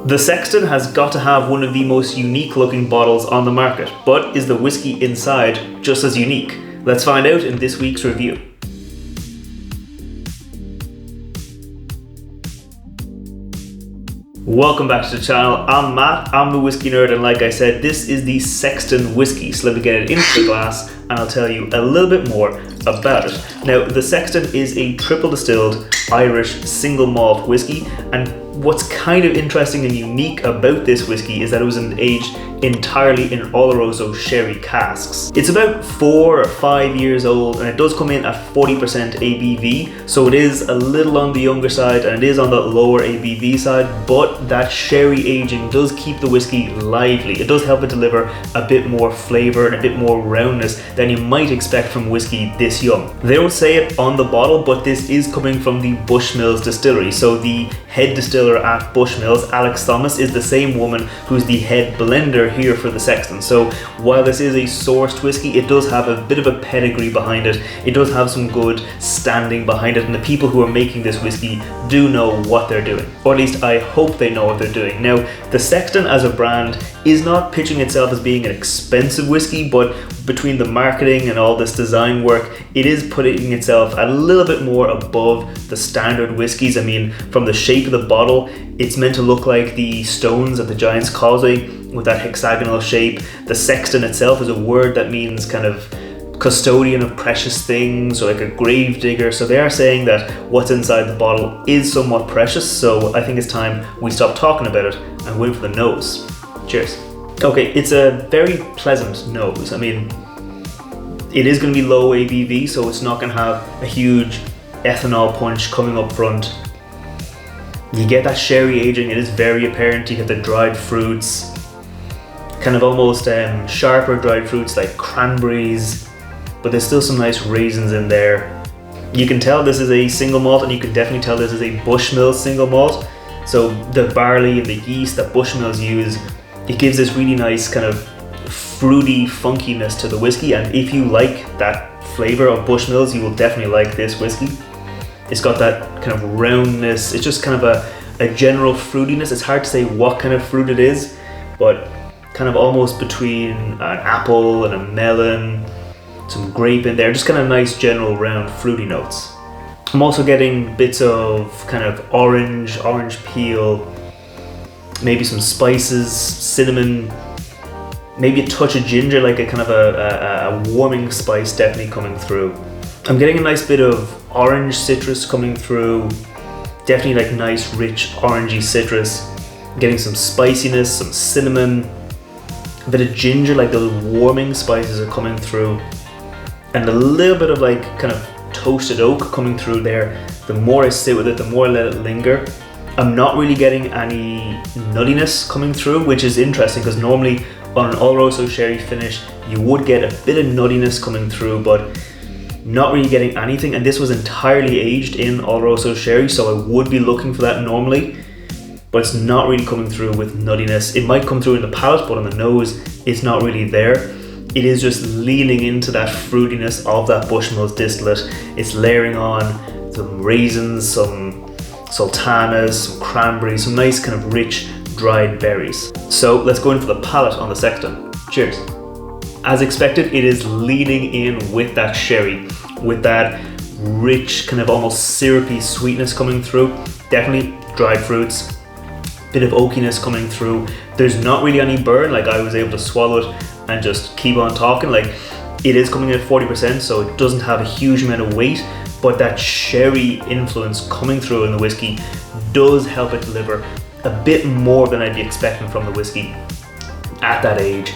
The Sexton has got to have one of the most unique looking bottles on the market, but is the whiskey inside just as unique? Let's find out in this week's review. Welcome back to the channel. I'm Matt, I'm the whiskey nerd, and like I said, this is the Sexton whiskey. So let me get it into the glass and I'll tell you a little bit more about it. Now, the Sexton is a triple distilled Irish single malt whiskey, and what's kind of interesting and unique about this whiskey is that it was aged entirely in Oloroso Sherry casks. It's about 4 or 5 years old, and it does come in at 40% ABV, so it is a little on the younger side and it is on the lower ABV side, but that sherry aging does keep the whiskey lively. It does help it deliver a bit more flavour and a bit more roundness than you might expect from whiskey this young. They don't say it on the bottle, but this is coming from the Bushmills distillery. So the head distiller at Bushmills, Alex Thomas, is the same woman who's the head blender here for the Sexton. So while this is a sourced whiskey, it does have a bit of a pedigree behind it. It does have some good standing behind it, and the people who are making this whiskey do know what they're doing. Or at least I hope they know what they're doing. Now, the Sexton as a brand is not pitching itself as being an expensive whiskey, but between the marketing and all this design work, it is putting itself a little bit more above the standard whiskies. I mean, from the shape of the bottle, it's meant to look like the stones at the Giant's Causeway with that hexagonal shape. The Sexton itself is a word that means kind of custodian of precious things, or like a grave digger. So they are saying that what's inside the bottle is somewhat precious. So I think it's time we stop talking about it and wait for the nose. Cheers. Okay, it's a very pleasant nose. I mean, it is going to be low ABV, so it's not going to have a huge ethanol punch coming up front. You get that sherry aging, it is very apparent. You get the dried fruits, kind of almost sharper dried fruits like cranberries, but there's still some nice raisins in there. You can tell this is a single malt, and you can definitely tell this is a Bushmills single malt. So the barley and the yeast that Bushmills use, it gives this really nice kind of fruity funkiness to the whiskey, and if you like that flavor of Bushmills, you will definitely like this whiskey. It's got that kind of roundness. It's just kind of a general fruitiness. It's hard to say what kind of fruit it is, but kind of almost between an apple and a melon, some grape in there, just kind of nice general round fruity notes. I'm also getting bits of kind of orange peel, maybe some spices, cinnamon, maybe a touch of ginger, like a kind of a warming spice definitely coming through. I'm getting a nice bit of orange citrus coming through, definitely like nice rich orangey citrus. I'm getting some spiciness, some cinnamon, a bit of ginger, like those warming spices are coming through, and a little bit of like kind of toasted oak coming through there. The more I sit with it, the more I let it linger. I'm not really getting any nuttiness coming through, which is interesting because normally on an Oloroso Sherry finish you would get a bit of nuttiness coming through, but not really getting anything. And this was entirely aged in Oloroso Sherry, so I would be looking for that normally, but it's not really coming through with nuttiness. It might come through in the palate, but on the nose it's not really there. It is just leaning into that fruitiness of that Bushmills distillate. It's layering on some raisins, some sultanas, some cranberries, some nice kind of rich dried berries. So let's go in for the palate on the Sexton. Cheers. As expected, it is leaning in with that sherry, with that rich kind of almost syrupy sweetness coming through. Definitely dried fruits, bit of oakiness coming through. There's not really any burn, like I was able to swallow it and just keep on talking. Like, it is coming in at 40%, so it doesn't have a huge amount of weight, but that sherry influence coming through in the whiskey does help it deliver a bit more than I'd be expecting from the whiskey at that age.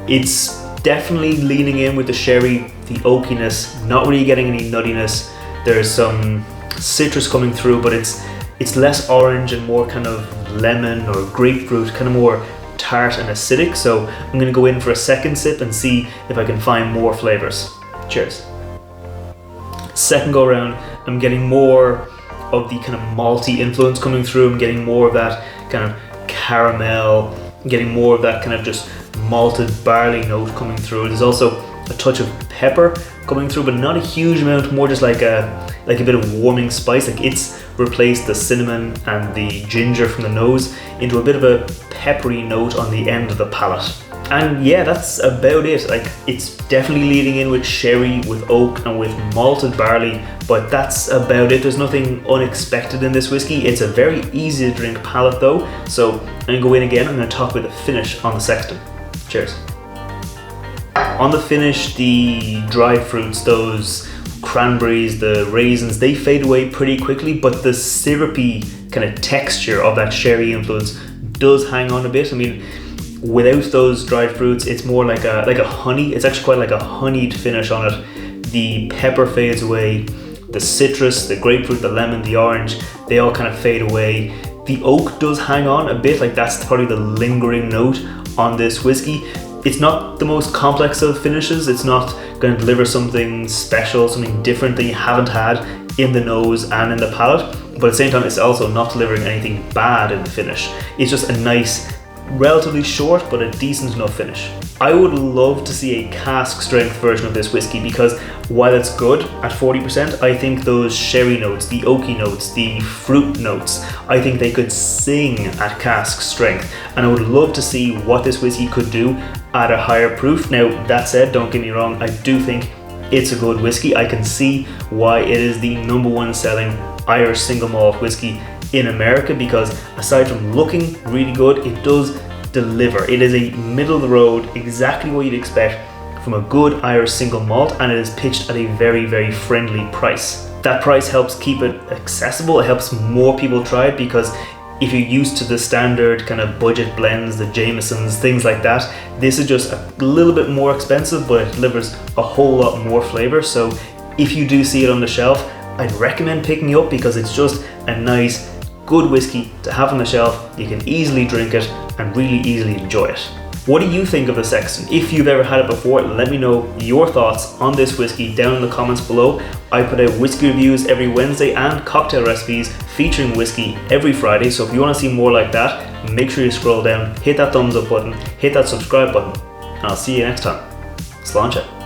It's definitely leaning in with the sherry, the oakiness, not really getting any nuttiness. There's some citrus coming through, but it's less orange and more kind of lemon or grapefruit, kind of more tart and acidic. So I'm going to go in for a second sip and see if I can find more flavors. Cheers. Second go around, I'm getting more of the kind of malty influence coming through. I'm getting more of that kind of caramel. I'm getting more of that kind of just malted barley note coming through. There's also a touch of pepper coming through, but not a huge amount, more just like a bit of warming spice. Like, it's replace the cinnamon and the ginger from the nose into a bit of a peppery note on the end of the palate. And yeah, that's about it. Like, it's definitely leading in with sherry, with oak, and with malted barley, but that's about it. There's nothing unexpected in this whiskey. It's a very easy to drink palate though. So I'm gonna go in again. I'm gonna talk about the finish on the Sexton. Cheers. On the finish, the dried fruits, those cranberries, the raisins, they fade away pretty quickly, but the syrupy kind of texture of that sherry influence does hang on a bit. I mean, without those dried fruits, it's more like a honey. It's actually quite like a honeyed finish on it. The pepper fades away, the citrus, the grapefruit, the lemon, the orange, they all kind of fade away. The oak does hang on a bit, like that's probably the lingering note on this whiskey. It's not the most complex of finishes. It's not going to deliver something special, something different that you haven't had in the nose and in the palate, but at the same time, it's also not delivering anything bad in the finish. It's just a nice, relatively short but a decent enough finish. I would love to see a cask strength version of this whiskey, because while it's good at 40%, I think those sherry notes, the oaky notes, the fruit notes, I think they could sing at cask strength, and I would love to see what this whiskey could do at a higher proof. Now, that said, don't get me wrong, I do think it's a good whiskey. I can see why it is the #1 selling Irish single malt whiskey in America, because aside from looking really good, it does deliver. It is a middle of the road, exactly what you'd expect from a good Irish single malt, and it is pitched at a very, very friendly price. That price helps keep it accessible. It helps more people try it, because if you're used to the standard kind of budget blends, the Jamesons, things like that, this is just a little bit more expensive, but it delivers a whole lot more flavor. So if you do see it on the shelf, I'd recommend picking it up, because it's just a nice, good whiskey to have on the shelf. You can easily drink it and really easily enjoy it. What do you think of the Sexton? If you've ever had it before, let me know your thoughts on this whiskey down in the comments below. I put out whiskey reviews every Wednesday and cocktail recipes featuring whiskey every Friday, so if you want to see more like that, make sure you scroll down, hit that thumbs up button, hit that subscribe button, and I'll see you next time. Sláinte.